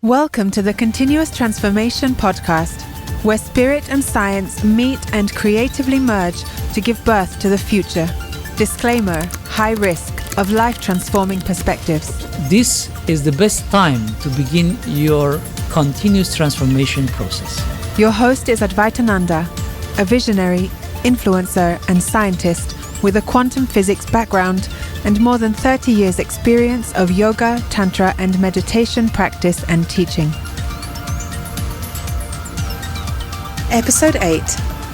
Welcome to the Continuous Transformation Podcast, where spirit and science meet and creatively merge to give birth to the future. Disclaimer: high risk of life-transforming perspectives. This is the best time to begin your continuous transformation process. Your host is Advaitananda, a visionary, influencer, and scientist with a quantum physics background and more than 30 years' experience of yoga, tantra, and meditation practice and teaching. Episode 8: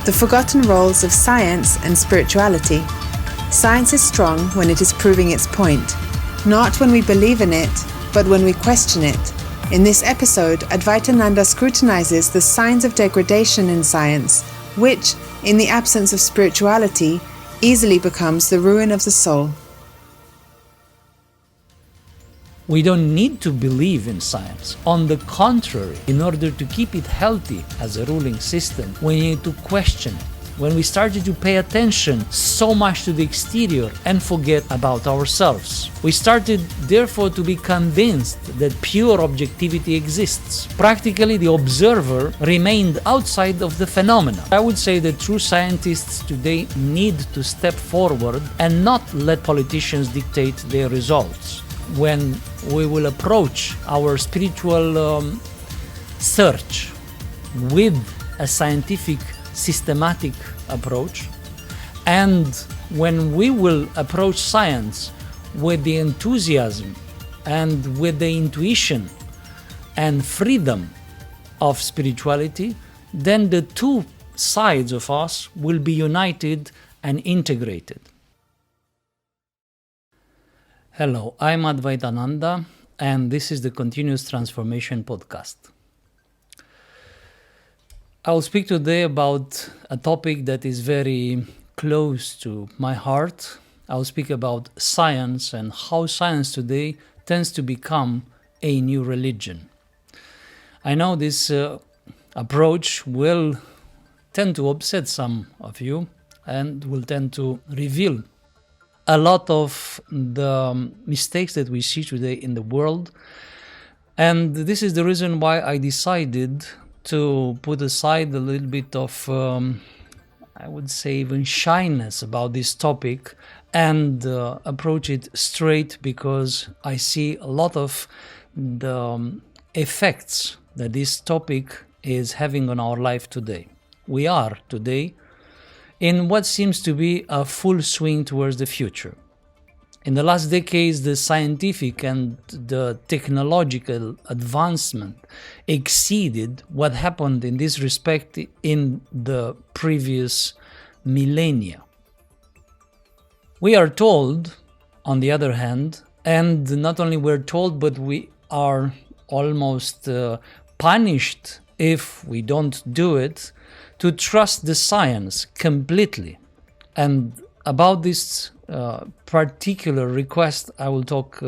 The Forgotten Roles of Science and Spirituality. Science is strong when it is proving its point, not when we believe in it, but when we question it. In this episode, Advaitananda scrutinizes the signs of degradation in science, which, in the absence of spirituality, easily becomes the ruin of the soul. We don't need to believe in science. On the contrary, in order to keep it healthy as a ruling system, we need to question it. When we started to pay attention so much to the exterior and forget about ourselves, we started therefore to be convinced that pure objectivity exists. Practically, the observer remained outside of the phenomena. I would say that true scientists today need to step forward and not let politicians dictate their results. When we will approach our spiritual search with a scientific, systematic approach, and when we will approach science with the enthusiasm and with the intuition and freedom of spirituality, then the two sides of us will be united and integrated. Hello, I'm Advaitananda, and this is the Continuous Transformation Podcast. I will speak today about a topic that is very close to my heart. I will speak about science and how science today tends to become a new religion. I know this approach will tend to upset some of you and will tend to reveal a lot of the mistakes that we see today in the world. And this is the reason why I decided to put aside a little bit of, I would say, even shyness about this topic and approach it straight, because I see a lot of the effects that this topic is having on our life today. We are today in what seems to be a full swing towards the future. In the last decades, the scientific and the technological advancement exceeded what happened in this respect in the previous millennia. We are told, on the other hand, and not only we're told, but we are almost punished if we don't do it, to trust the science completely. And about this particular request, I will talk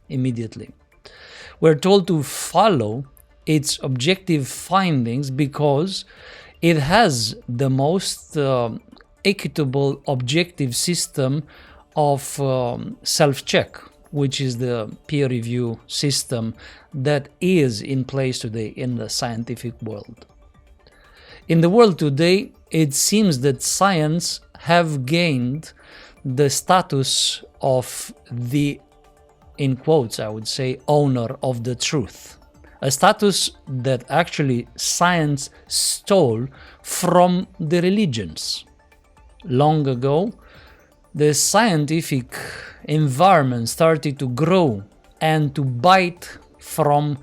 immediately. We're told to follow its objective findings because it has the most equitable objective system of self-check, which is the peer review system that is in place today in the scientific world. In the world today, it seems that science have gained the status of the, in quotes I would say, owner of the truth. A status that actually science stole from the religions. Long ago, the scientific environment started to grow and to bite from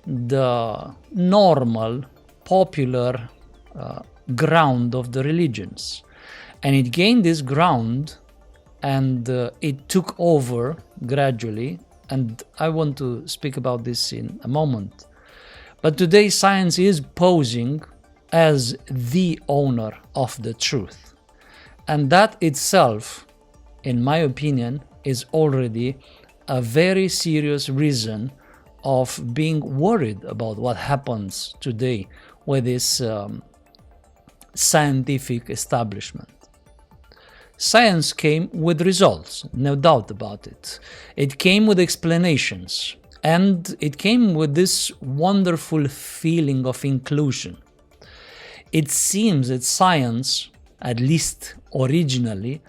the normal, popular ground of the religions. And it gained this ground and it took over gradually, and I want to speak about this in a moment. But today science is posing as the owner of the truth. And that itself, in my opinion, is already a very serious reason of being worried about what happens today with this scientific establishment. Science came with results, no doubt about it. It came with explanations, And it came with this wonderful feeling of inclusion. It seems that science, at least originally,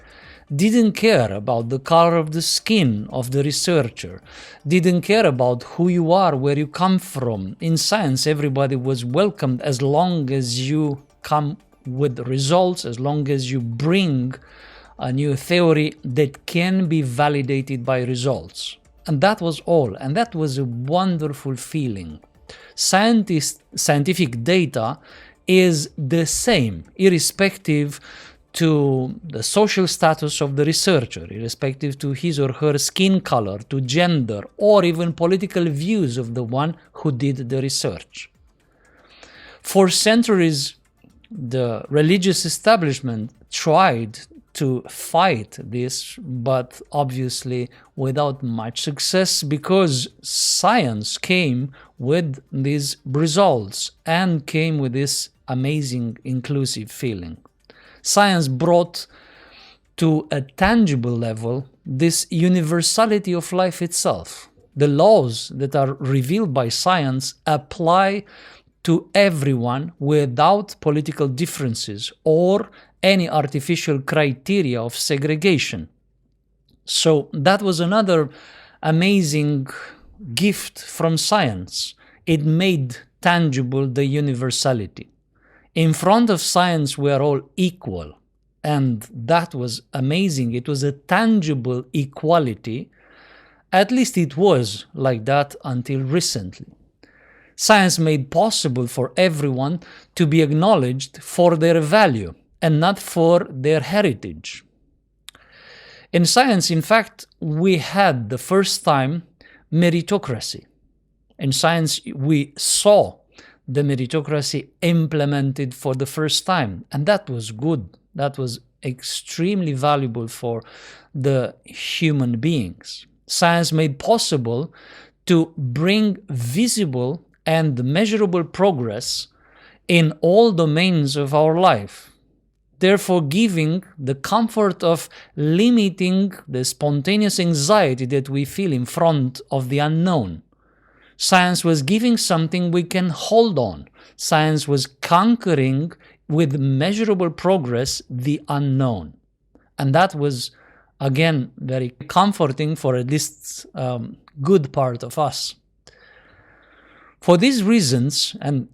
didn't care about the color of the skin of the researcher, didn't care about who you are, where you come from. In science, everybody was welcomed as long as you come with results, as long as you bring a new theory that can be validated by results. And that was all, and that was a wonderful feeling. Scientific data is the same, irrespective to the social status of the researcher, irrespective to his or her skin color, to gender, or even political views of the one who did the research. For centuries, the religious establishment tried to fight this, but obviously without much success, because science came with these results and came with this amazing inclusive feeling. Science brought to a tangible level this universality of life itself. The laws that are revealed by science apply to everyone without political differences or any artificial criteria of segregation. So that was another amazing gift from science. It made tangible the universality. In front of science, we are all equal. And that was amazing. It was a tangible equality. At least it was like that until recently. Science made possible for everyone to be acknowledged for their value and not for their heritage. In science, in fact, we had the first time meritocracy. In science, we saw the meritocracy implemented for the first time, and that was good. That was extremely valuable for the human beings. Science made possible to bring visible and measurable progress in all domains of our life, therefore giving the comfort of limiting the spontaneous anxiety that we feel in front of the unknown. Science was giving something we can hold on. Science was conquering with measurable progress the unknown. And that was, again, very comforting for at least good part of us. For these reasons, and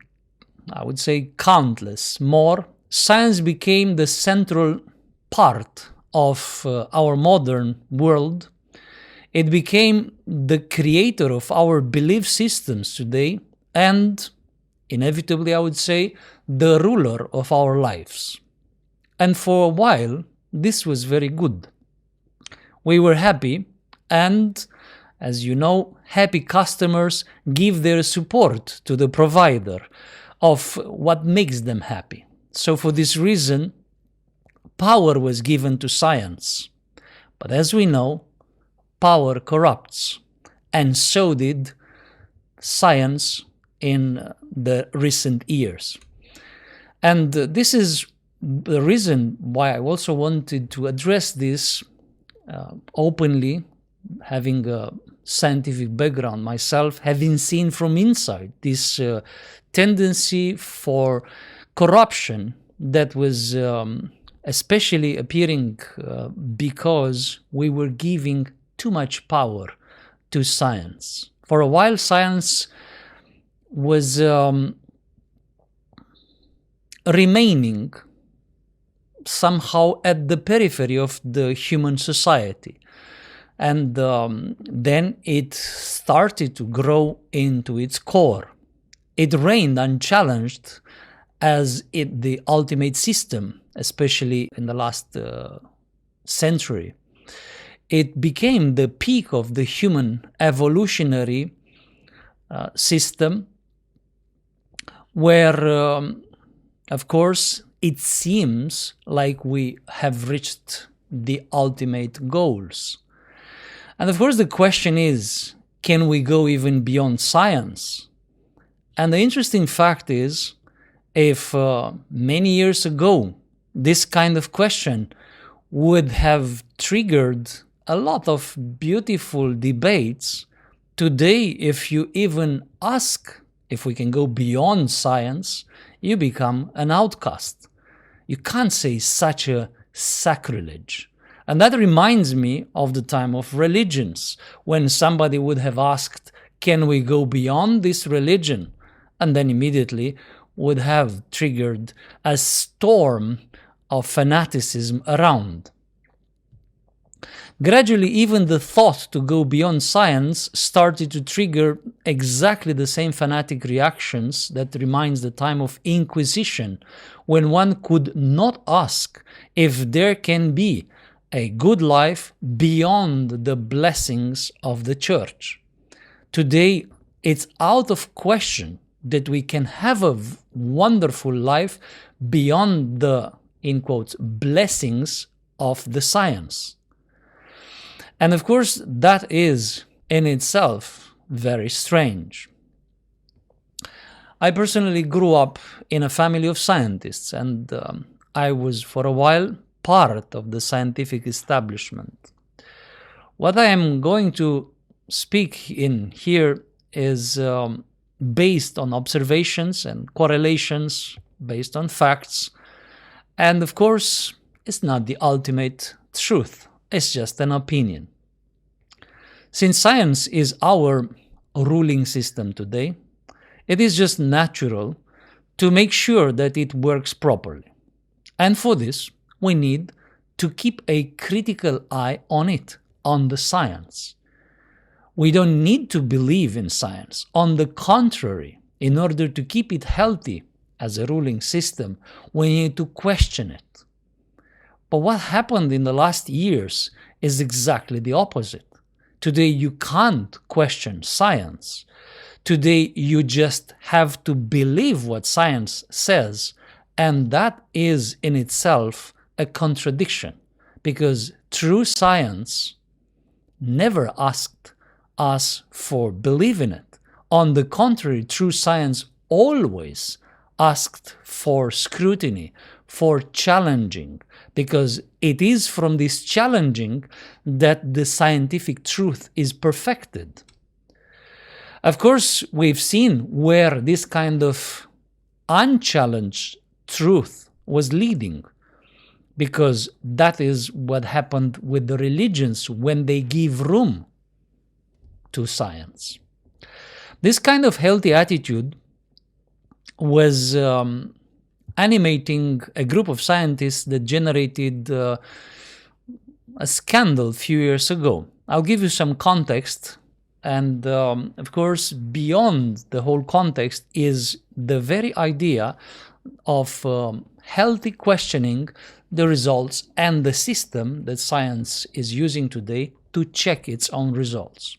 I would say countless more, science became the central part of our modern world. It became the creator of our belief systems today, and inevitably, I would say, the ruler of our lives. And for a while, this was very good. We were happy, and as you know, happy customers give their support to the provider of what makes them happy. So for this reason, power was given to science. But as we know, power corrupts, and so did science in the recent years. And this is the reason why I also wanted to address this openly, having a scientific background myself, having seen from inside this tendency for corruption that was especially appearing because we were giving too much power to science. For a while, science was remaining somehow at the periphery of the human society. And then it started to grow into its core. It reigned unchallenged as the ultimate system, especially in the last century. It became the peak of the human evolutionary system, where, of course, it seems like we have reached the ultimate goals. And of course, the question is, can we go even beyond science? And the interesting fact is, if many years ago, this kind of question would have triggered a lot of beautiful debates, Today, if you even ask if we can go beyond science, you become an outcast. You can't say such a sacrilege. And that reminds me of the time of religions, when somebody would have asked, can we go beyond this religion? And then immediately would have triggered a storm of fanaticism around. Gradually, even the thought to go beyond science started to trigger exactly the same fanatic reactions that reminds the time of Inquisition, when one could not ask if there can be a good life beyond the blessings of the church. Today, it's out of question that we can have a wonderful life beyond the, in quotes, blessings of the science. And of course, that is in itself very strange. I personally grew up in a family of scientists, and I was for a while part of the scientific establishment. What I am going to speak in here is based on observations and correlations, based on facts, and of course, it's not the ultimate truth. It's just an opinion. Since science is our ruling system today, it is just natural to make sure that it works properly. And for this, we need to keep a critical eye on it, on the science. We don't need to believe in science. On the contrary, in order to keep it healthy as a ruling system, we need to question it. But what happened in the last years is exactly the opposite. Today you can't question science. Today you just have to believe what science says, and that is in itself a contradiction, because true science never asked us for believing it. On the contrary, true science always asked for scrutiny, for challenging, because it is from this challenging that the scientific truth is perfected. Of course, we've seen where this kind of unchallenged truth was leading, because that is what happened with the religions when they give room to science. This kind of healthy attitude was animating a group of scientists that generated a scandal a few years ago. I'll give you some context, and of course, beyond the whole context is the very idea of healthy questioning the results and the system that science is using today to check its own results.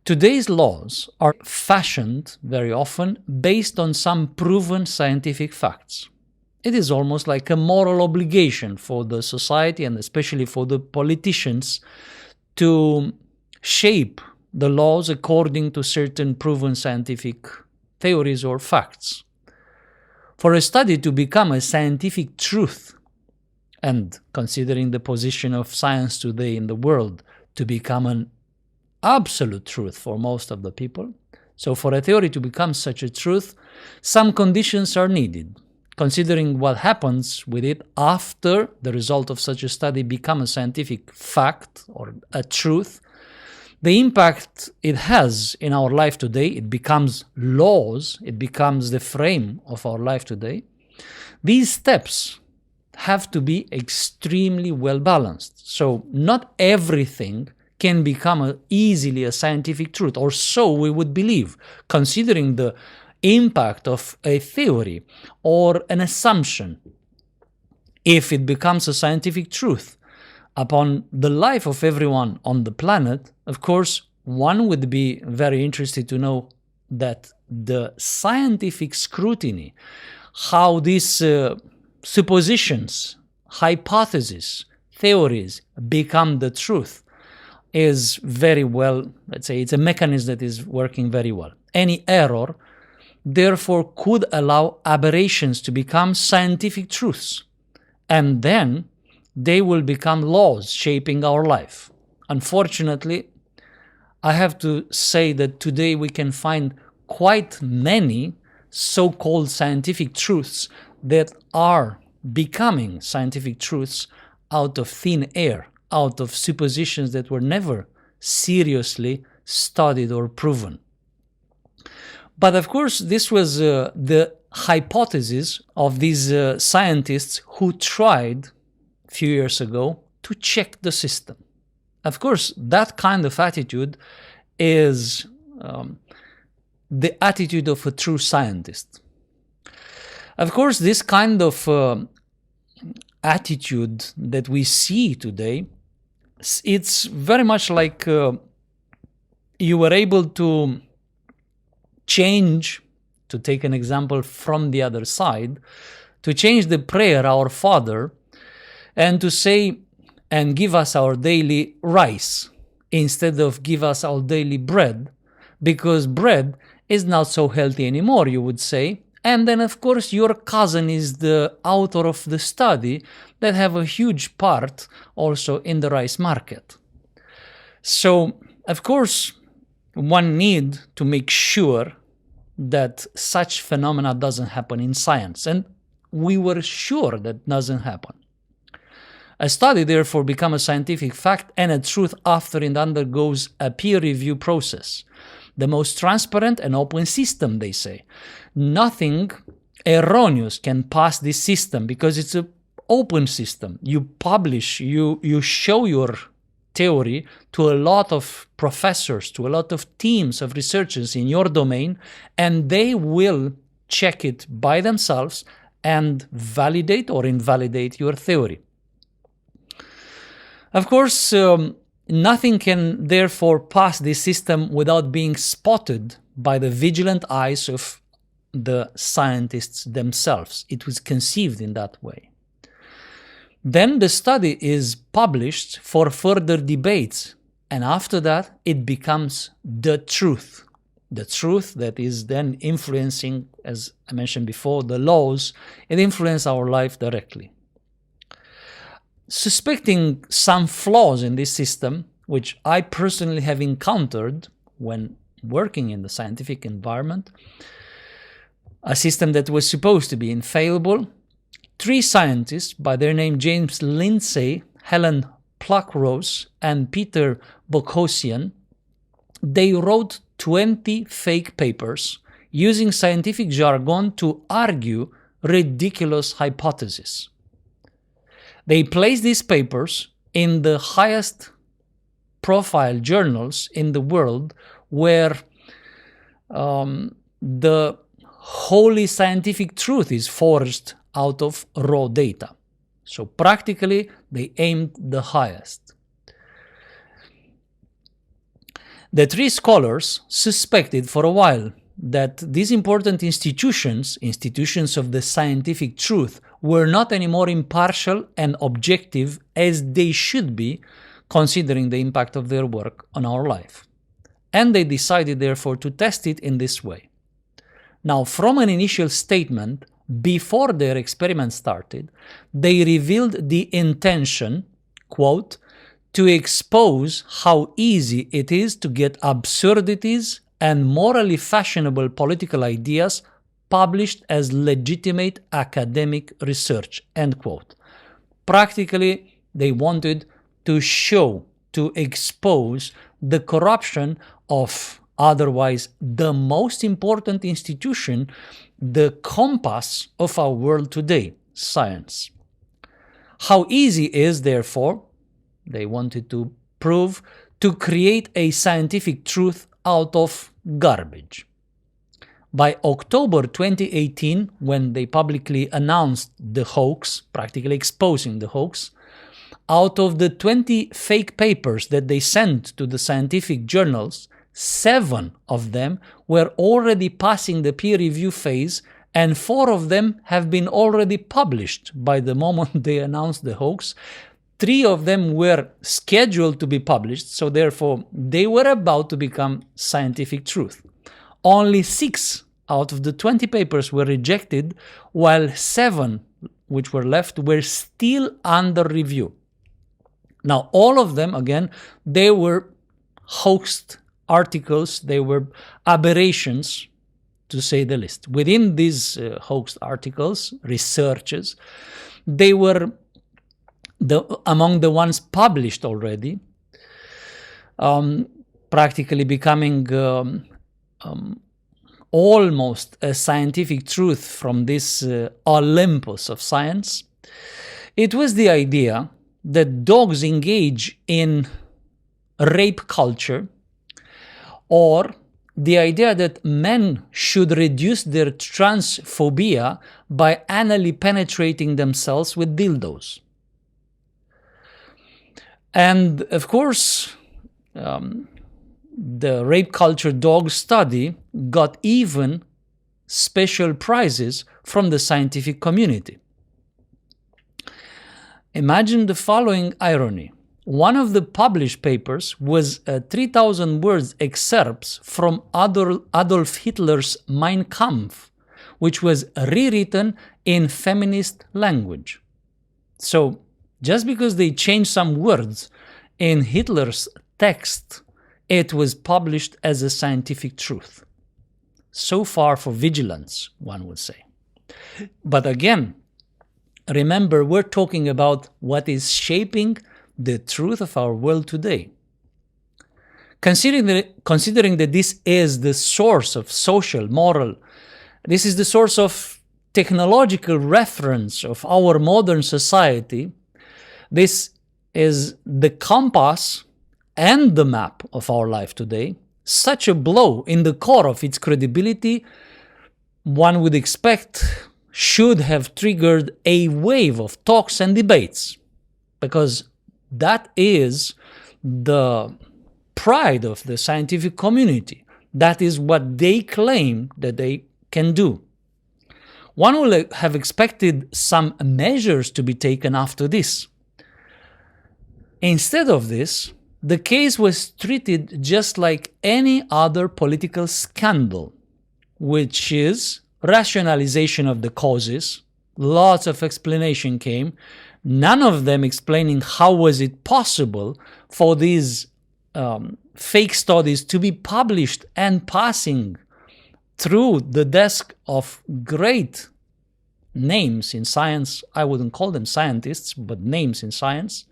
Today's laws are fashioned very often based on some proven scientific facts. It is almost like a moral obligation for the society and especially for the politicians to shape the laws according to certain proven scientific theories or facts. For a study to become a scientific truth, and considering the position of science today in the world, to become an absolute truth for most of the people. So for a theory to become such a truth, some conditions are needed. Considering what happens with it after the result of such a study becomes a scientific fact or a truth, the impact it has in our life today, it becomes laws, it becomes the frame of our life today. These steps have to be extremely well balanced. So not everything can become easily a scientific truth, or so we would believe, considering the impact of a theory or an assumption. If it becomes a scientific truth upon the life of everyone on the planet, of course, one would be very interested to know that the scientific scrutiny, how these suppositions, hypotheses, theories become the truth, is very well, let's say it's a mechanism that is working very well. Any error, therefore, could allow aberrations to become scientific truths, and then they will become laws shaping our life. Unfortunately, I have to say that today we can find quite many so-called scientific truths that are becoming scientific truths out of thin air, out of suppositions that were never seriously studied or proven. But of course, this was the hypothesis of these scientists who tried a few years ago to check the system. Of course, that kind of attitude is the attitude of a true scientist. Of course, this kind of attitude that we see today, it's very much like you were able to change, to take an example from the other side, to change the prayer, Our Father, and to say, and give us our daily rice, instead of give us our daily bread, because bread is not so healthy anymore, you would say. And then, of course, your cousin is the author of the study that have a huge part also in the rice market. So, of course, one need to make sure that such phenomena doesn't happen in science. And we were sure that doesn't happen. A study, therefore, becomes a scientific fact and a truth after it undergoes a peer review process. The most transparent and open system, they say. Nothing erroneous can pass this system because it's an open system. You publish, you show your theory to a lot of professors, to a lot of teams of researchers in your domain, and they will check it by themselves and validate or invalidate your theory. Of course, nothing can therefore pass this system without being spotted by the vigilant eyes of the scientists themselves. It was conceived in that way. Then the study is published for further debates, and after that it becomes the truth. The truth that is then influencing, as I mentioned before, the laws. It influences our life directly. Suspecting some flaws in this system, which I personally have encountered when working in the scientific environment, a system that was supposed to be infallible, 3 scientists by their name James Lindsay, Helen Pluckrose, and Peter Boghossian, they wrote 20 fake papers using scientific jargon to argue ridiculous hypotheses. They placed these papers in the highest profile journals in the world where the holy scientific truth is forged out of raw data. So practically, they aimed the highest. The 3 scholars suspected for a while that these important institutions of the scientific truth, were not anymore impartial and objective as they should be, considering the impact of their work on our life. And they decided, therefore, to test it in this way. Now, from an initial statement, before their experiment started, they revealed the intention, quote, to expose how easy it is to get absurdities and morally fashionable political ideas published as legitimate academic research, end quote. Practically, they wanted to show, to expose the corruption of otherwise the most important institution, the compass of our world today, science. How easy is, therefore, they wanted to prove, to create a scientific truth out of garbage. By October 2018, when they publicly announced the hoax, practically exposing the hoax, out of the 20 fake papers that they sent to the scientific journals, 7 of them were already passing the peer review phase, and 4 of them have been already published by the moment they announced the hoax. 3 of them were scheduled to be published, so therefore they were about to become scientific truth. Only 6 out of the 20 papers were rejected, while 7 which were left were still under review. Now, all of them, again, they were hoaxed articles, they were aberrations, to say the least. Within these hoax articles, researches, they were among the ones published already, practically becoming almost a scientific truth from this Olympus of science. It was the idea that dogs engage in rape culture, or the idea that men should reduce their transphobia by anally penetrating themselves with dildos. And of course, the rape culture dog study got even special prizes from the scientific community. Imagine the following irony. One of the published papers was 3,000 words excerpts from Adolf Hitler's Mein Kampf, which was rewritten in feminist language. So, just because they changed some words in Hitler's text, it was published as a scientific truth. So far for vigilance, one would say. But again, remember, we're talking about what is shaping the truth of our world today. Considering that this is the source of social, moral, this is the source of technological reference of our modern society, this is the compass and the map of our life today, such a blow in the core of its credibility, one would expect should have triggered a wave of talks and debates, because that is the pride of the scientific community. That is what they claim that they can do. One would have expected some measures to be taken after this. Instead of this, the case was treated just like any other political scandal, which is rationalization of the causes. Lots of explanation came, none of them explaining how was it possible for these fake studies to be published and passing through the desk of great names in science. I wouldn't call them scientists, but names in science.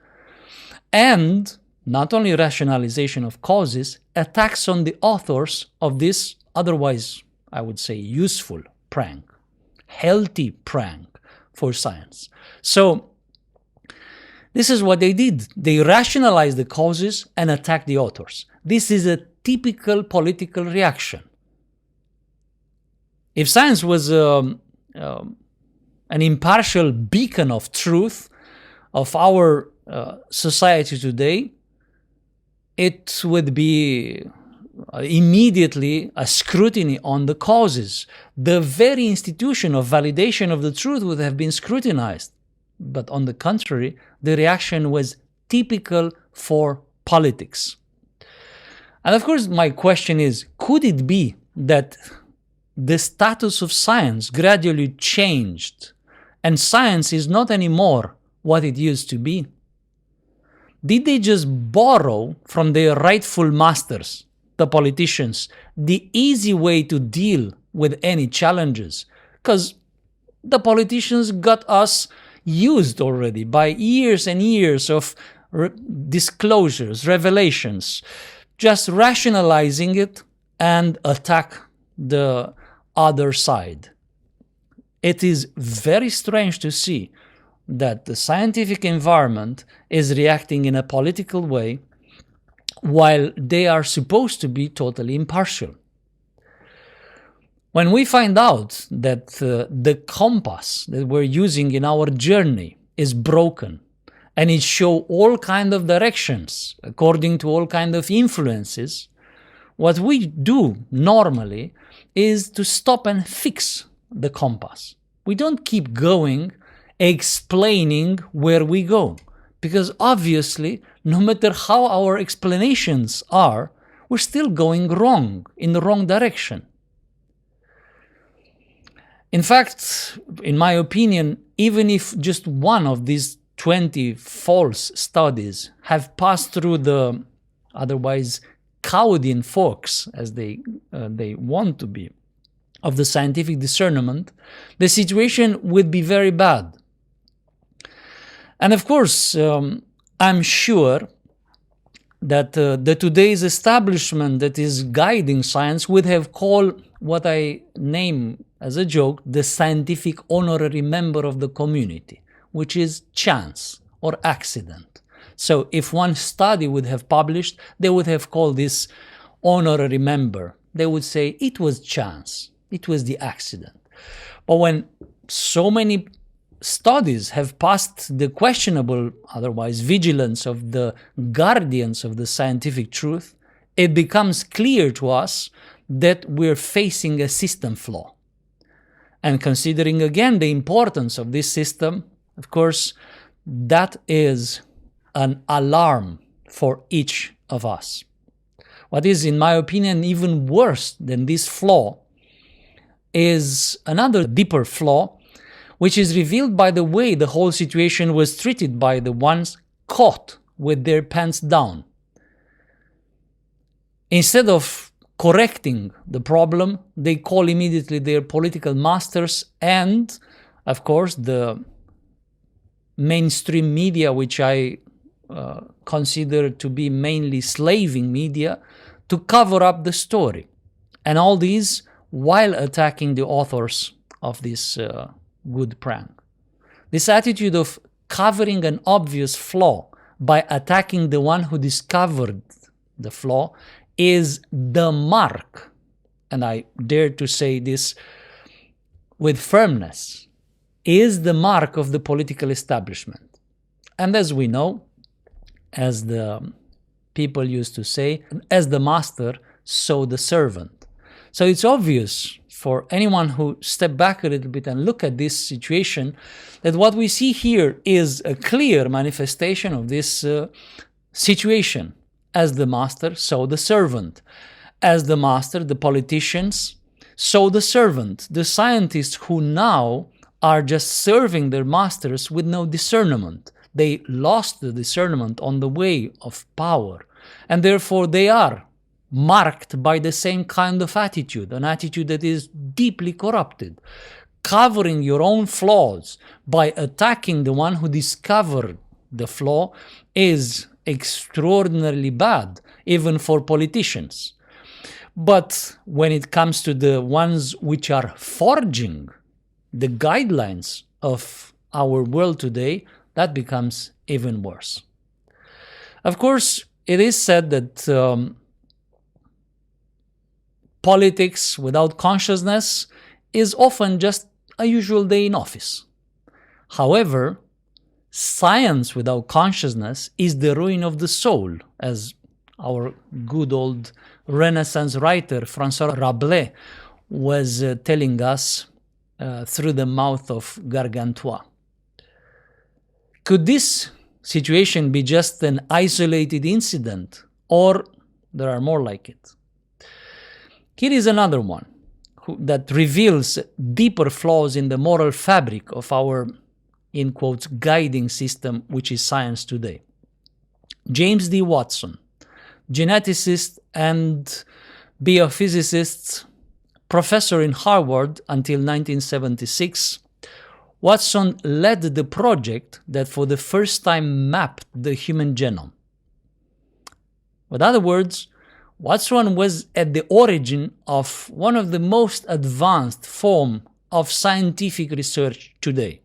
And not only rationalization of causes, attacks on the authors of this otherwise, I would say, useful prank, healthy prank for science. So this is what they did. They rationalized the causes and attacked the authors. This is a typical political reaction. If science was an impartial beacon of truth of our society today, it would be immediately a scrutiny on the causes. The very institution of validation of the truth would have been scrutinized. But on the contrary, the reaction was typical for politics. And of course, my question is, could it be that the status of science gradually changed and science is not anymore what it used to be? Did they just borrow from their rightful masters, the politicians, the easy way to deal with any challenges? Because the politicians got us used already by years and years of disclosures, revelations, just rationalizing it and attack the other side. It is very strange to see that the scientific environment is reacting in a political way while they are supposed to be totally impartial. When we find out that the compass that we're using in our journey is broken and it shows all kinds of directions according to all kinds of influences, what we do normally is to stop and fix the compass. We don't keep going explaining where we go, because obviously, no matter how our explanations are, we're still going wrong, in the wrong direction. In fact, in my opinion, even if just one of these 20 false studies have passed through the otherwise cowardly folks, as they want to be, of the scientific discernment, the situation would be very bad. And of course, I'm sure that the today's establishment that is guiding science would have called what I name as a joke the scientific honorary member of the community, which is chance or accident. So if one study would have published, they would have called this honorary member. They would say it was chance, it was the accident. But when so many studies have passed the questionable, otherwise vigilance of the guardians of the scientific truth, it becomes clear to us that we're facing a system flaw. And considering again the importance of this system, of course, that is an alarm for each of us. What is, in my opinion, even worse than this flaw is another deeper flaw, which is revealed by the way the whole situation was treated by the ones caught with their pants down. Instead of correcting the problem, they call immediately their political masters and, of course, the mainstream media, which I consider to be mainly slaving media, to cover up the story. And all these while attacking the authors of this good prank. This attitude of covering an obvious flaw by attacking the one who discovered the flaw is the mark, and I dare to say this with firmness, is the mark of the political establishment. And as we know, as the people used to say, as the master, so the servant. So it's obvious for anyone who step back a little bit and look at this situation that what we see here is a clear manifestation of this situation. As the master, so the servant. As the master, the politicians, so the servant. The scientists who now are just serving their masters with no discernment. They lost the discernment on the way of power, and therefore they are marked by the same kind of attitude, an attitude that is deeply corrupted. Covering your own flaws by attacking the one who discovered the flaw is extraordinarily bad, even for politicians. But when it comes to the ones which are forging the guidelines of our world today, that becomes even worse. Of course, it is said that politics without consciousness is often just a usual day in office. However, science without consciousness is the ruin of the soul, as our good old Renaissance writer François Rabelais was telling us through the mouth of Gargantua. Could this situation be just an isolated incident, or there are more like it? Here is another one that reveals deeper flaws in the moral fabric of our, in quotes, guiding system, which is science today. James D. Watson, geneticist and biophysicist, professor in Harvard until 1976, Watson led the project that for the first time mapped the human genome. In other words, Watson was at the origin of one of the most advanced forms of scientific research today.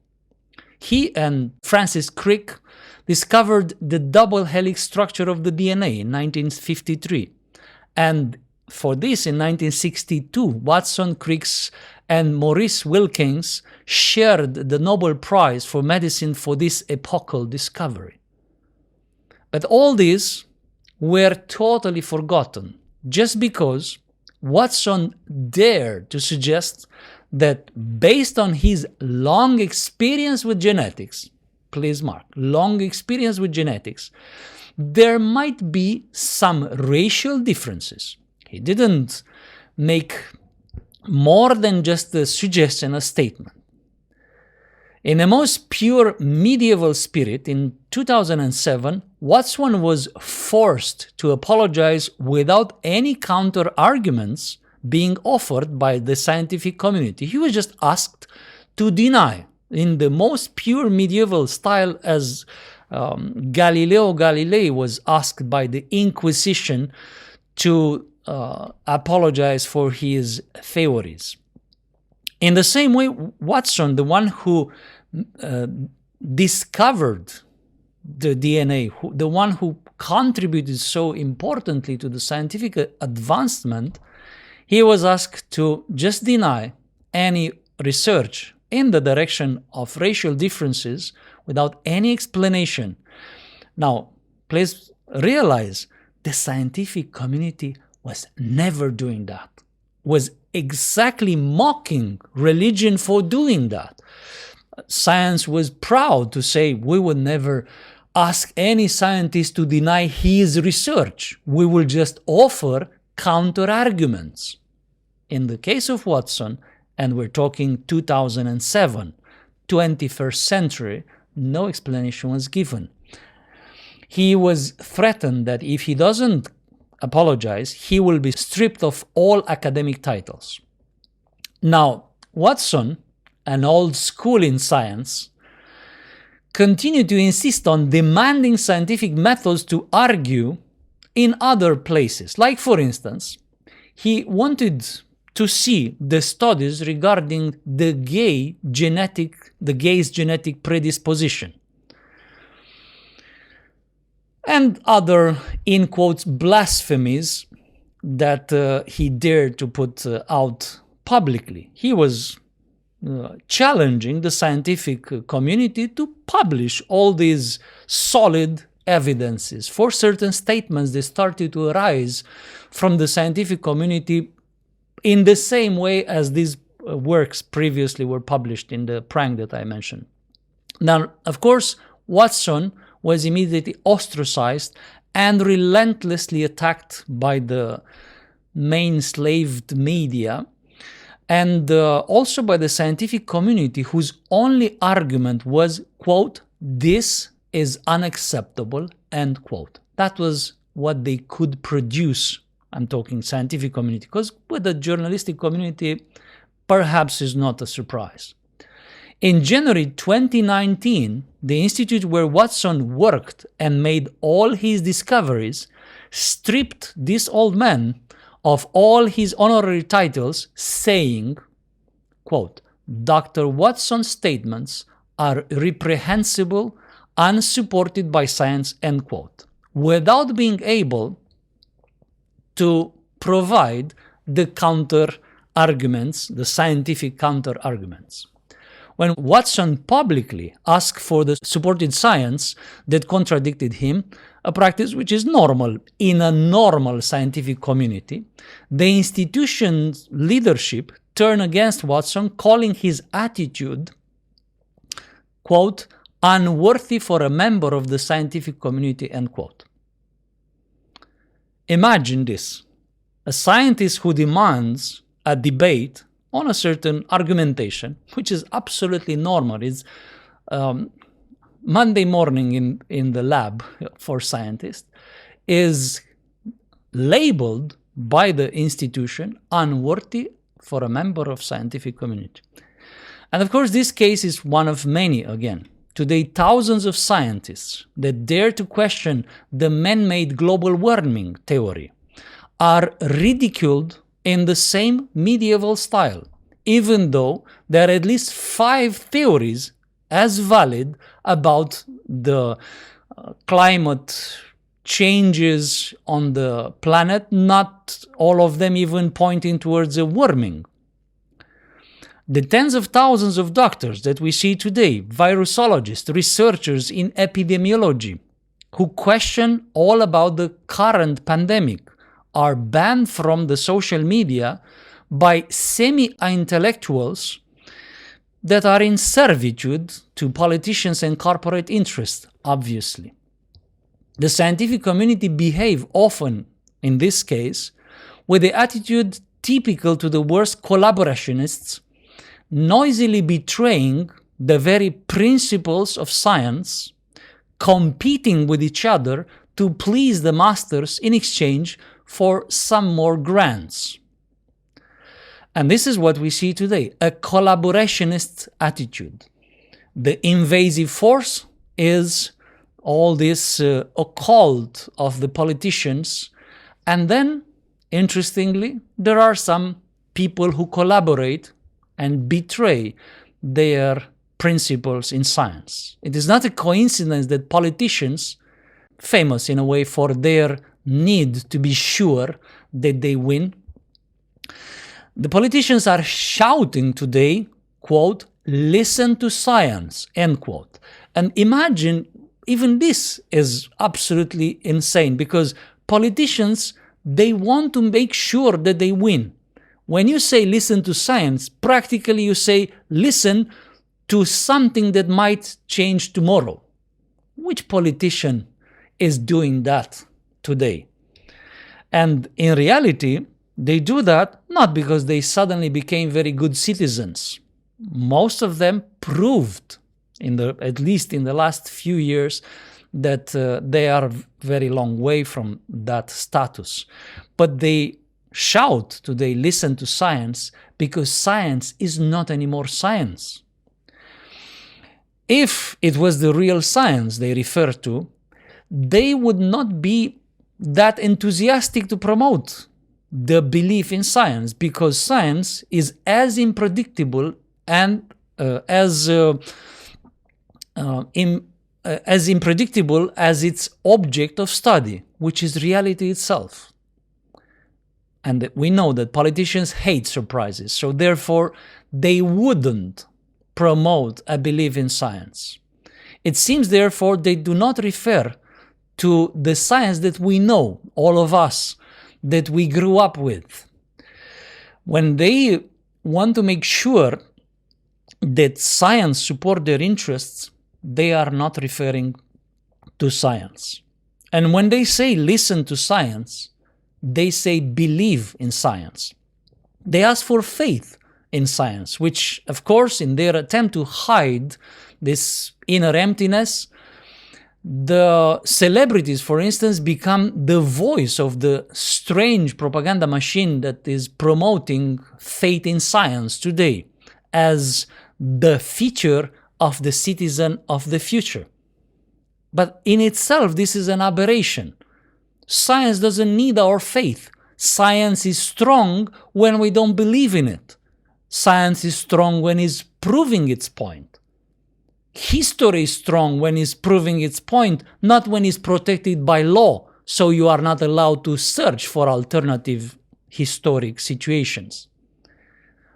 He and Francis Crick discovered the double helix structure of the DNA in 1953. And for this, in 1962, Watson, Crick, and Maurice Wilkins shared the Nobel Prize for Medicine for this epochal discovery. But all these were totally forgotten just because Watson dared to suggest that based on his long experience with genetics, please mark, long experience with genetics, there might be some racial differences. He didn't make more than just a suggestion, a statement. In the most pure medieval spirit, in 2007, Watson was forced to apologize without any counter-arguments being offered by the scientific community. He was just asked to deny, in the most pure medieval style, as Galileo Galilei was asked by the Inquisition to apologize for his theories. In the same way, Watson, the one who discovered the DNA, the one who contributed so importantly to the scientific advancement, he was asked to just deny any research in the direction of racial differences without any explanation. Now, please realize the scientific community was never doing that, was exactly mocking religion for doing that. Science was proud to say, we would never ask any scientist to deny his research. We will just offer counter-arguments. In the case of Watson, and we're talking 2007, 21st century, no explanation was given. He was threatened that if he doesn't apologize, he will be stripped of all academic titles. Now, Watson, an old school in science, continued to insist on demanding scientific methods to argue in other places. Like, for instance, he wanted to see the studies regarding the gay's genetic predisposition, and other, in quotes, blasphemies that he dared to put out publicly. He was challenging the scientific community to publish all these solid evidences for certain statements that started to arise from the scientific community in the same way as these works previously were published in the prank that I mentioned. Now, of course, Watson was immediately ostracized and relentlessly attacked by the main-slaved media, and also by the scientific community, whose only argument was, quote, "this is unacceptable," end quote. That was what they could produce. I'm talking scientific community, because with the journalistic community, perhaps is not a surprise. In January 2019, the institute where Watson worked and made all his discoveries stripped this old man of all his honorary titles, saying, quote, "Dr. Watson's statements are reprehensible, unsupported by science," end quote, without being able to provide the counter-arguments, the scientific counter-arguments. When Watson publicly asked for the supported science that contradicted him, a practice which is normal in a normal scientific community, the institution's leadership turned against Watson, calling his attitude, quote, "unworthy for a member of the scientific community," end quote. Imagine this: a scientist who demands a debate on a certain argumentation, which is absolutely normal. It's Monday morning in the lab for scientists, is labeled by the institution unworthy for a member of scientific community. And of course, this case is one of many again. Today, thousands of scientists that dare to question the man-made global warming theory are ridiculed in the same medieval style, even though there are at least 5 theories as valid about the climate changes on the planet, not all of them even pointing towards a warming. The tens of thousands of doctors that we see today, virusologists, researchers in epidemiology, who question all about the current pandemic, are banned from the social media by semi-intellectuals that are in servitude to politicians and corporate interests, obviously. The scientific community behave often, in this case, with the attitude typical to the worst collaborationists, noisily betraying the very principles of science, competing with each other to please the masters in exchange for some more grants. And this is what we see today, a collaborationist attitude. The invasive force is all this occult of the politicians. And then, interestingly, there are some people who collaborate and betray their principles in science. It is not a coincidence that politicians, famous in a way for their need to be sure that they win, the politicians are shouting today, quote, "Listen to science," end quote. And imagine, even this is absolutely insane, because politicians, they want to make sure that they win. When you say listen to science, practically you say listen to something that might change tomorrow. Which politician is doing that today? And in reality, they do that not because they suddenly became very good citizens. Most of them proved, at least in the last few years, that they are very long way from that status. But they shout today, listen to science, because science is not anymore science. If it was the real science they refer to, they would not be that enthusiastic to promote the belief in science, because science is as unpredictable and as unpredictable as its object of study, which is reality itself. And we know that politicians hate surprises, so therefore they wouldn't promote a belief in science. It seems therefore they do not refer to the science that we know, all of us, that we grew up with. When they want to make sure that science support their interests, they are not referring to science. And when they say listen to science, they say believe in science. They ask for faith in science, which, of course, in their attempt to hide this inner emptiness, the celebrities, for instance, become the voice of the strange propaganda machine that is promoting faith in science today as the feature of the citizen of the future. But in itself, this is an aberration. Science doesn't need our faith. Science is strong when we don't believe in it. Science is strong when it's proving its point. History is strong when it's proving its point, not when it's protected by law, so you are not allowed to search for alternative historic situations.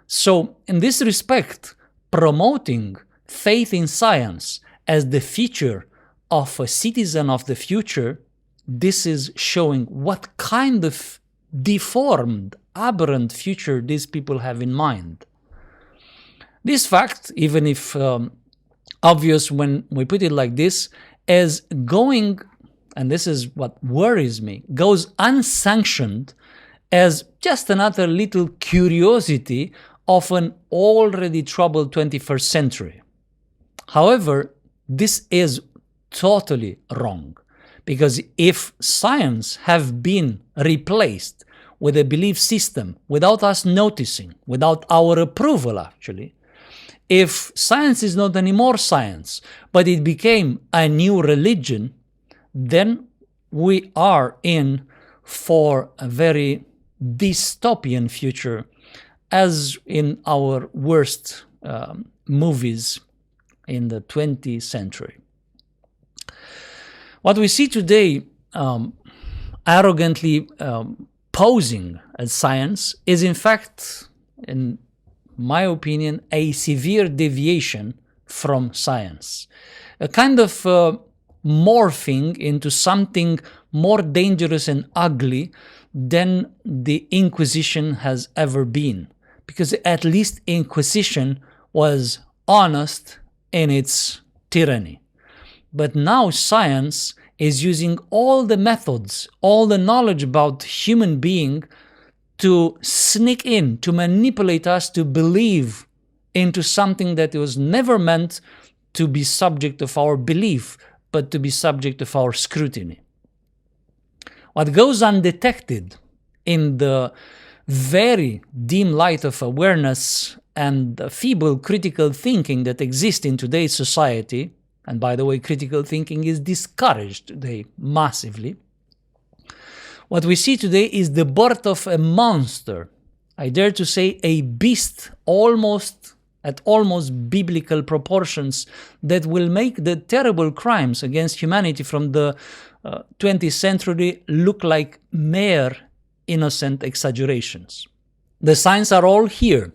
So, in this respect, promoting faith in science as the feature of a citizen of the future, this is showing what kind of deformed, aberrant future these people have in mind. This fact, even if obvious when we put it like this, is going, and this is what worries me, goes unsanctioned as just another little curiosity of an already troubled 21st century. However, this is totally wrong, because if science have been replaced with a belief system without us noticing, without our approval actually, if science is not anymore science, but it became a new religion, then we are in for a very dystopian future, as in our worst movies in the 20th century. What we see today, arrogantly posing as science, is in fact, in my opinion, a severe deviation from science. A kind of morphing into something more dangerous and ugly than the Inquisition has ever been. Because at least Inquisition was honest in its tyranny. But now science is using all the methods, all the knowledge about human being to sneak in, to manipulate us to believe into something that was never meant to be subject of our belief, but to be subject of our scrutiny. What goes undetected in the very dim light of awareness and feeble critical thinking that exists in today's society, and by the way, critical thinking is discouraged today massively, what we see today is the birth of a monster, I dare to say a beast at almost biblical proportions, that will make the terrible crimes against humanity from the 20th century look like mere innocent exaggerations. The signs are all here,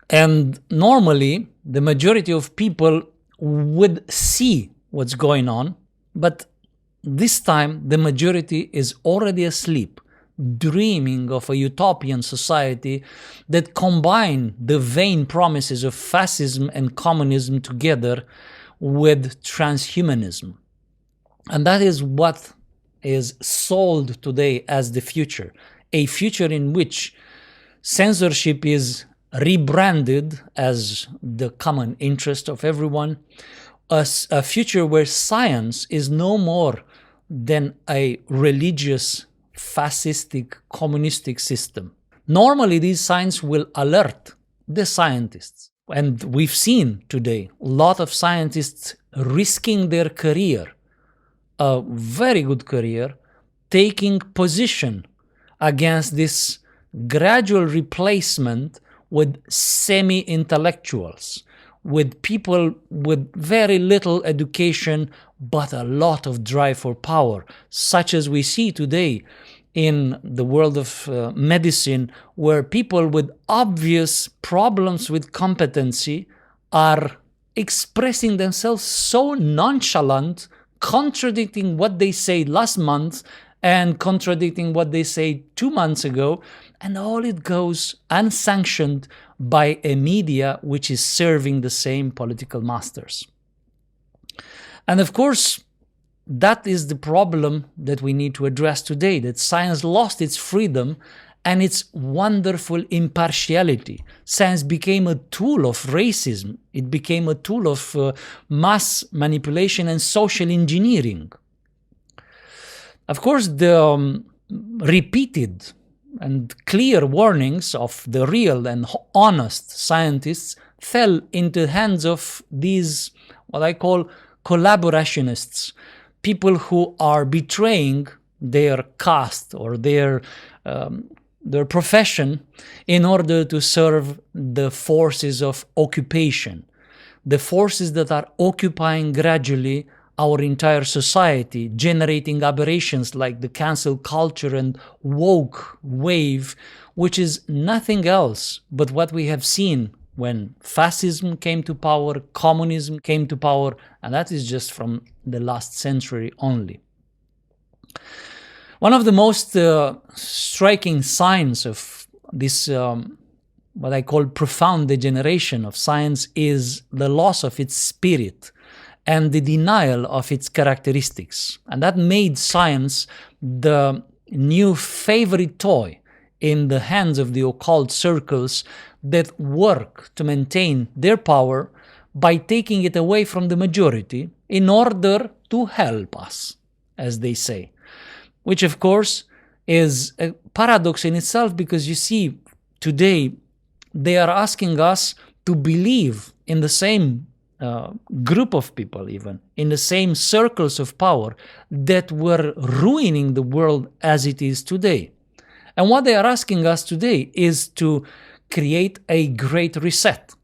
and normally the majority of people would see what's going on, but this time the majority is already asleep, dreaming of a utopian society that combine the vain promises of fascism and communism together with transhumanism. And that is what is sold today as the future, a future in which censorship is rebranded as the common interest of everyone, a future where science is no more than a religious, fascistic, communistic system. Normally, these signs will alert the scientists. And we've seen today a lot of scientists risking their career, a very good career, taking position against this gradual replacement with semi-intellectuals, with people with very little education but a lot of drive for power, such as we see today in the world of medicine, where people with obvious problems with competency are expressing themselves so nonchalant, contradicting what they said last month and contradicting what they said 2 months ago, and all it goes unsanctioned by a media which is serving the same political masters. And of course, that is the problem that we need to address today, that science lost its freedom and its wonderful impartiality. Science became a tool of racism. It became a tool of mass manipulation and social engineering. Of course, the repeated and clear warnings of the real and honest scientists fell into the hands of these, what I call collaborationists, people who are betraying their caste or their profession in order to serve the forces of occupation, the forces that are occupying gradually our entire society, generating aberrations like the cancel culture and woke wave, which is nothing else but what we have seen when fascism came to power, communism came to power, and that is just from the last century only. One of the most striking signs of this, what I call profound degeneration of science, is the loss of its spirit and the denial of its characteristics. And that made science the new favorite toy in the hands of the occult circles that work to maintain their power by taking it away from the majority in order to help us, as they say. Which, of course, is a paradox in itself, because you see, today they are asking us to believe in the same group of people, even in the same circles of power that were ruining the world as it is today. And what they are asking us today is to create a great reset,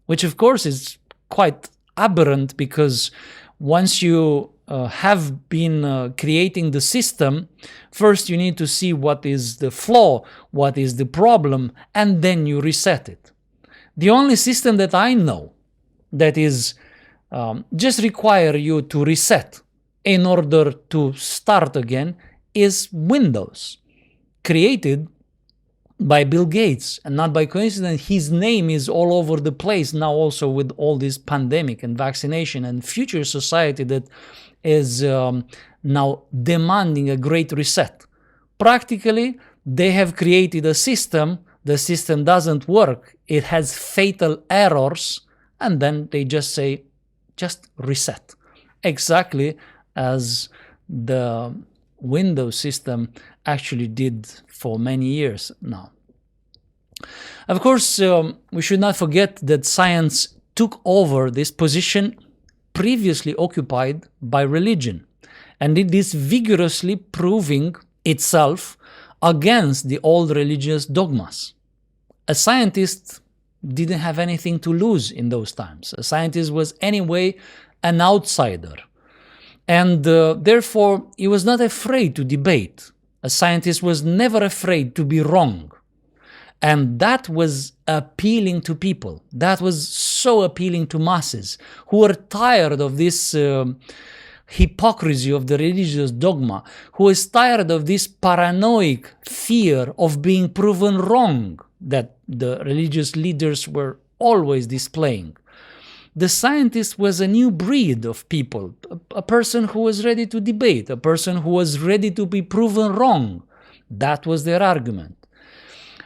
which of course is quite aberrant, because once you have been creating the system, first you need to see what is the flaw, what is the problem, and then you reset it. The only system that I know that is just require you to reset in order to start again is Windows, created by Bill Gates, and not by coincidence. His name is all over the place now, also with all this pandemic and vaccination and future society that is now demanding a great reset. Practically, they have created a system the system doesn't work, it has fatal errors, and then they just say, just reset. Exactly as the Windows system actually did for many years now. Of course, we should not forget that science took over this position previously occupied by religion, and it is vigorously proving itself against the old religious dogmas. A scientist didn't have anything to lose in those times. A scientist was anyway an outsider, and therefore he was not afraid to debate. A scientist was never afraid to be wrong. And that was appealing to people. That was so appealing to masses who were tired of this hypocrisy of the religious dogma, who was tired of this paranoid fear of being proven wrong that the religious leaders were always displaying. The scientist was a new breed of people, a person who was ready to debate, a person who was ready to be proven wrong. That was their argument.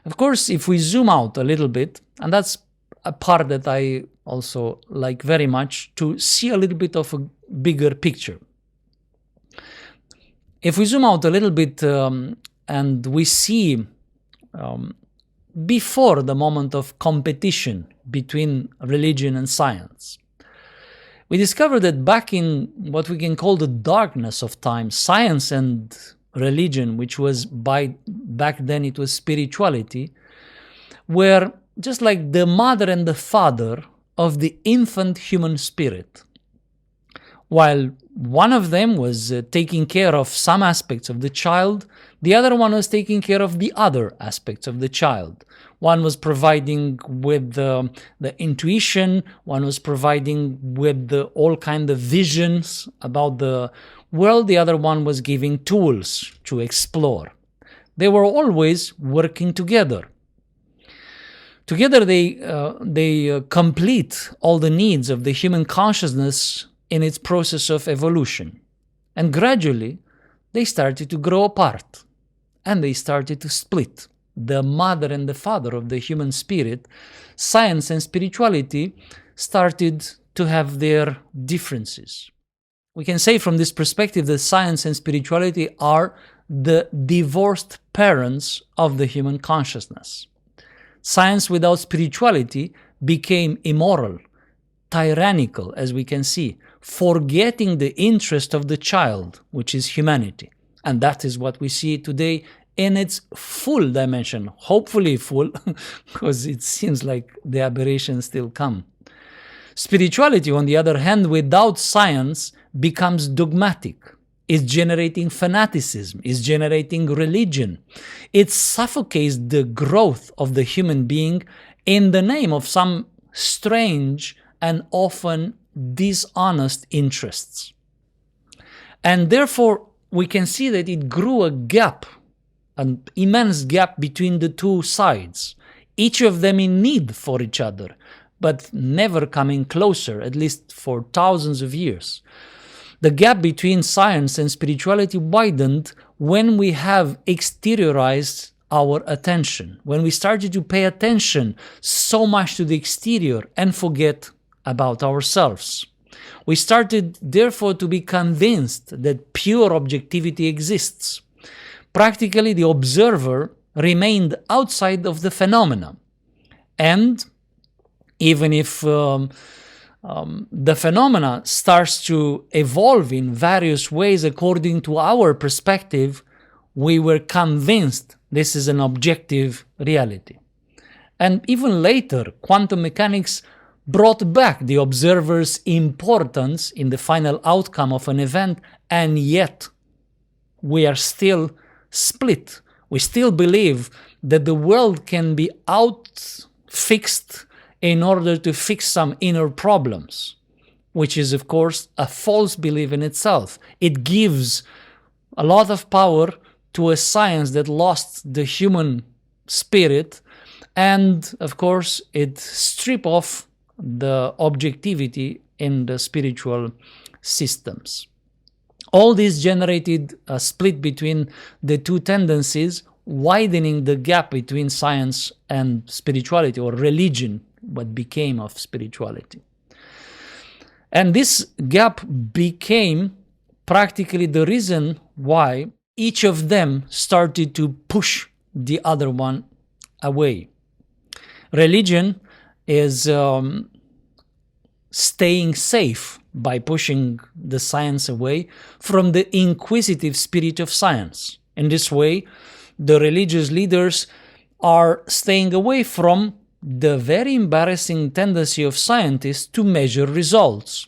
Of course, if we zoom out a little bit, and that's a part that I also like very much, to see a little bit of a bigger picture. If we zoom out a little bit and we see before the moment of competition between religion and science, we discover that back in what we can call the darkness of time, science and religion, which was back then it was spirituality, were just like the mother and the father of the infant human spirit. While one of them was taking care of some aspects of the child, the other one was taking care of the other aspects of the child. One was providing with the intuition, one was providing with all kind of visions about the world, the other one was giving tools to explore. They were always working together. Together they complete all the needs of the human consciousness in its process of evolution. And gradually, they started to grow apart, and they started to split. The mother and the father of the human spirit, science and spirituality, started to have their differences. We can say from this perspective that science and spirituality are the divorced parents of the human consciousness. Science without spirituality became immoral, tyrannical, as we can see, forgetting the interest of the child, which is humanity. And that is what we see today in its full dimension, hopefully full, because it seems like the aberrations still come. Spirituality, on the other hand, without science, becomes dogmatic. It's generating fanaticism, it's generating religion. It suffocates the growth of the human being in the name of some strange and often dishonest interests. And therefore, we can see that it grew a gap, an immense gap between the two sides, each of them in need for each other, but never coming closer, at least for thousands of years. The gap between science and spirituality widened when we have exteriorized our attention, when we started to pay attention so much to the exterior and forget about ourselves. We started, therefore, to be convinced that pure objectivity exists. Practically, the observer remained outside of the phenomena. And even if the phenomena starts to evolve in various ways according to our perspective, we were convinced this is an objective reality. And even later, quantum mechanics brought back the observer's importance in the final outcome of an event, and yet we are still split. We still believe that the world can be out-fixed in order to fix some inner problems, which is, of course, a false belief in itself. It gives a lot of power to a science that lost the human spirit, and, of course, it strips off the objectivity in the spiritual systems. All this generated a split between the two tendencies, widening the gap between science and spirituality, or religion, what became of spirituality. And this gap became practically the reason why each of them started to push the other one away. Religion is staying safe by pushing the science away from the inquisitive spirit of science. In this way, the religious leaders are staying away from the very embarrassing tendency of scientists to measure results.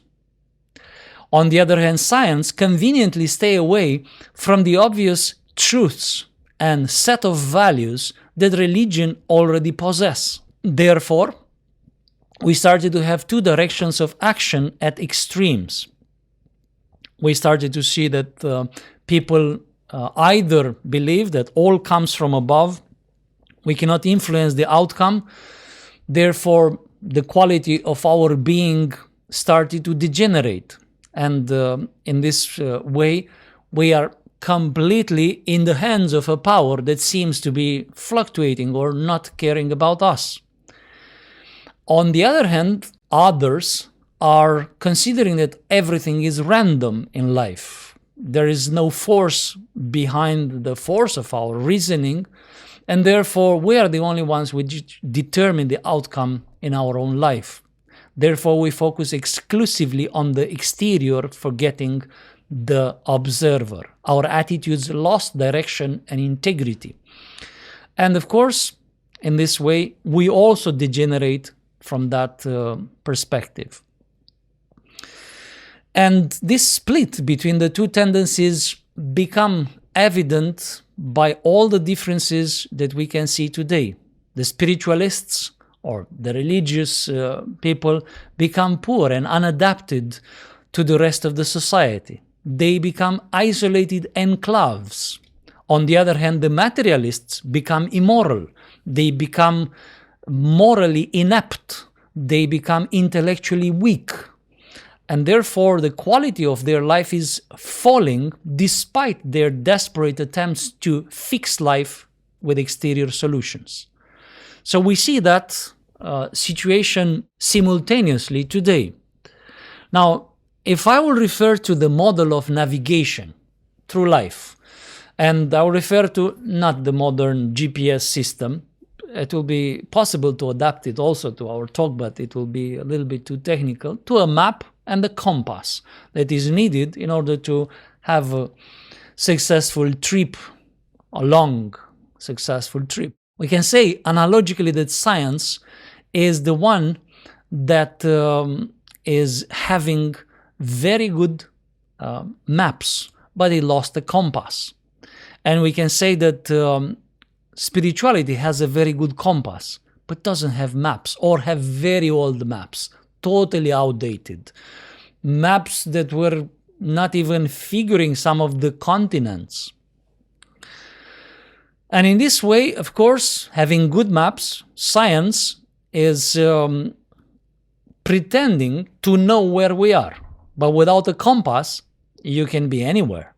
On the other hand, science conveniently stay away from the obvious truths and set of values that religion already possess. Therefore, we started to have two directions of action at extremes. We started to see that people either believe that all comes from above, we cannot influence the outcome, therefore the quality of our being started to degenerate. And in this way, we are completely in the hands of a power that seems to be fluctuating or not caring about us. On the other hand, others are considering that everything is random in life. There is no force behind the force of our reasoning, and therefore we are the only ones which determine the outcome in our own life. Therefore, we focus exclusively on the exterior, forgetting the observer. Our attitudes lost direction and integrity. And of course, in this way, we also degenerate from that perspective. And this split between the two tendencies become evident by all the differences that we can see today. The spiritualists or the religious people become poor and unadapted to the rest of the society. They become isolated enclaves. On the other hand, the materialists become immoral. They become morally inept. They become intellectually weak. And therefore, the quality of their life is falling despite their desperate attempts to fix life with exterior solutions. So we see that situation simultaneously today. Now, if I will refer to the model of navigation through life, and I will refer to not the modern GPS system, it will be possible to adapt it also to our talk, but it will be a little bit too technical, to a map and a compass that is needed in order to have a successful trip, a long, successful trip. We can say analogically that science is the one that is having very good maps, but it lost the compass. And we can say that spirituality has a very good compass, but doesn't have maps, or have very old maps, totally outdated. Maps that were not even figuring some of the continents. And in this way, of course, having good maps, science is pretending to know where we are. But without a compass, you can be anywhere.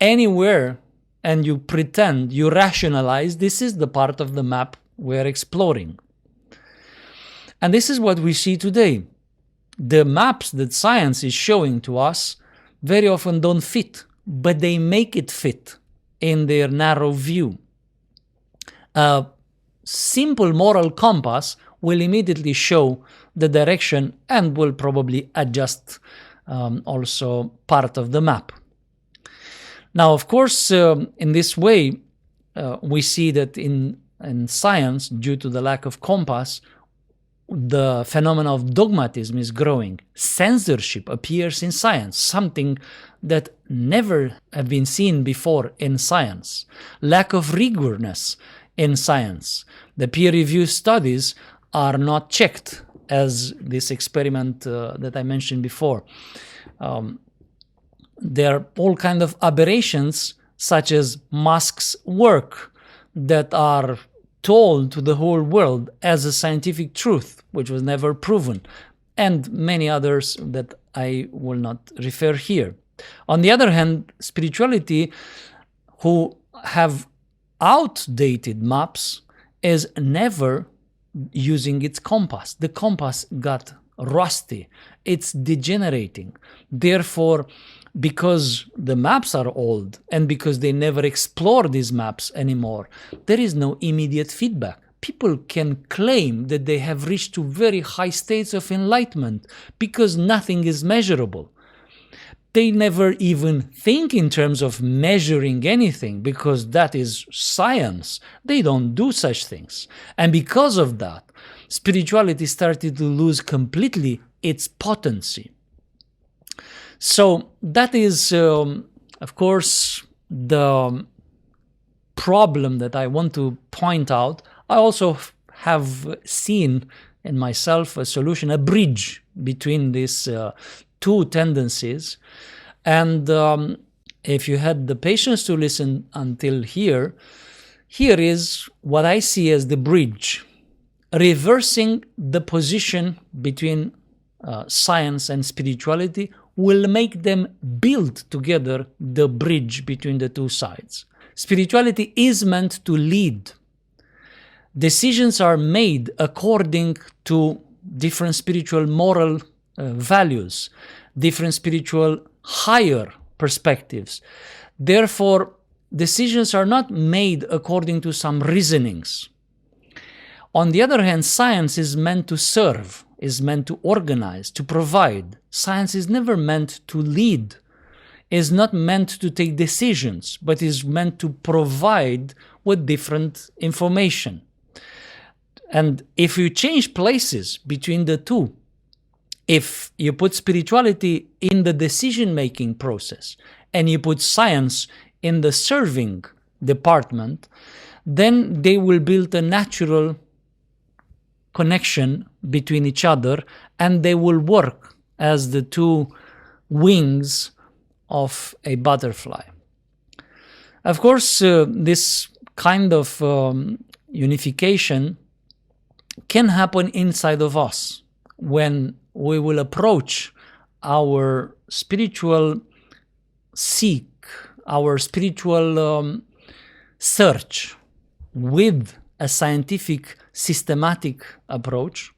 Anywhere, and you pretend, you rationalize, this is the part of the map we're exploring. And this is what we see today. The maps that science is showing to us very often don't fit, but they make it fit in their narrow view. A simple moral compass will immediately show the direction and will probably adjust also part of the map. Now, of course, in this way, we see that in science, due to the lack of compass, the phenomenon of dogmatism is growing. Censorship appears in science, something that never have been seen before in science. Lack of rigorness in science. The peer-reviewed studies are not checked, as this experiment that I mentioned before. There are all kinds of aberrations, such as Musk's work, that are told to the whole world as a scientific truth, which was never proven, and many others that I will not refer here. On the other hand, spirituality, who have outdated maps is never using its compass. The compass got rusty. It's degenerating. Therefore, because the maps are old and because they never explore these maps anymore, there is no immediate feedback. People can claim that they have reached to very high states of enlightenment because nothing is measurable. They never even think in terms of measuring anything because that is science. They don't do such things. And because of that, spirituality started to lose completely its potency. So that is, of course, the problem that I want to point out. I also have seen in myself a solution, a bridge between these two tendencies. And if you had the patience to listen until here is what I see as the bridge, reversing the position between science and spirituality will make them build together the bridge between the two sides. Spirituality is meant to lead. Decisions are made according to different spiritual moral values, different spiritual higher perspectives. Therefore, decisions are not made according to some reasonings. On the other hand, science is meant to serve, is meant to organize, to provide. Science is never meant to lead, is not meant to take decisions, but is meant to provide with different information. And if you change places between the two, if you put spirituality in the decision-making process and you put science in the serving department, then they will build a natural connection between each other and they will work as the two wings of a butterfly. Of course, this kind of unification can happen inside of us when we will approach our spiritual seek, our spiritual search with a scientific, systematic approach.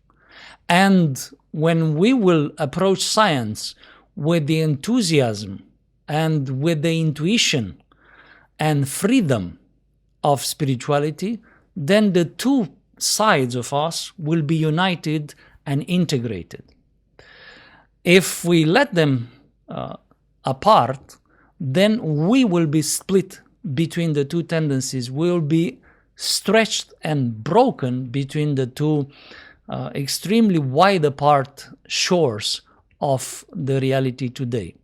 And when we will approach science with the enthusiasm and with the intuition and freedom of spirituality, then the two sides of us will be united and integrated. If we let them apart, then we will be split between the two tendencies. We will be stretched and broken between the two extremely wide apart shores of the reality today.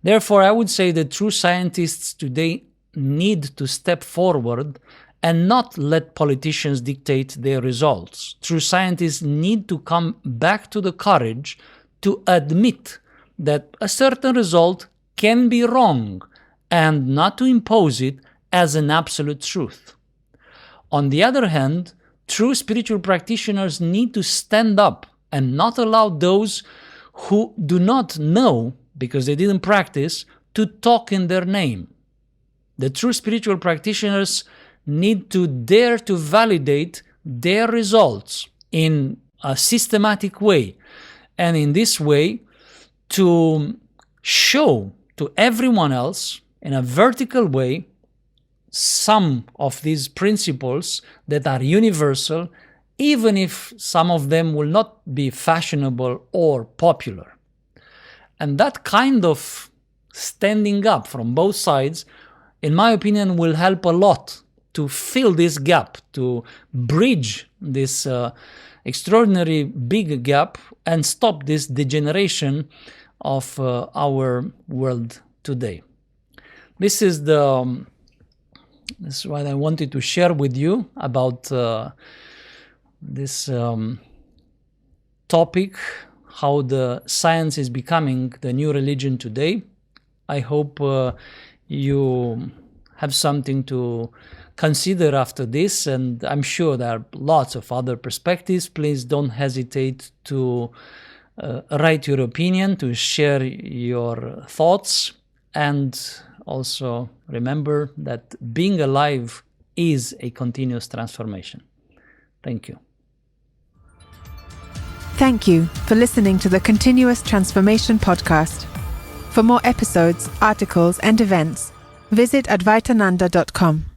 Therefore, I would say that true scientists today need to step forward and not let politicians dictate their results. True scientists need to come back to the courage to admit that a certain result can be wrong and not to impose it as an absolute truth. On the other hand, true spiritual practitioners need to stand up and not allow those who do not know, because they didn't practice, to talk in their name. The true spiritual practitioners need to dare to validate their results in a systematic way, and in this way to show to everyone else in a vertical way some of these principles that are universal, even if some of them will not be fashionable or popular. And that kind of standing up from both sides, in my opinion, will help a lot to fill this gap, to bridge this extraordinary big gap and stop this degeneration of our world today. This is what I wanted to share with you about this topic, how the science is becoming the new religion today. I hope you have something to consider after this, and I'm sure there are lots of other perspectives. Please don't hesitate to write your opinion, to share your thoughts, and also remember that being alive is a continuous transformation. Thank you. Thank you for listening to the Continuous Transformation podcast. For more episodes, articles, and events, visit advaitananda.com.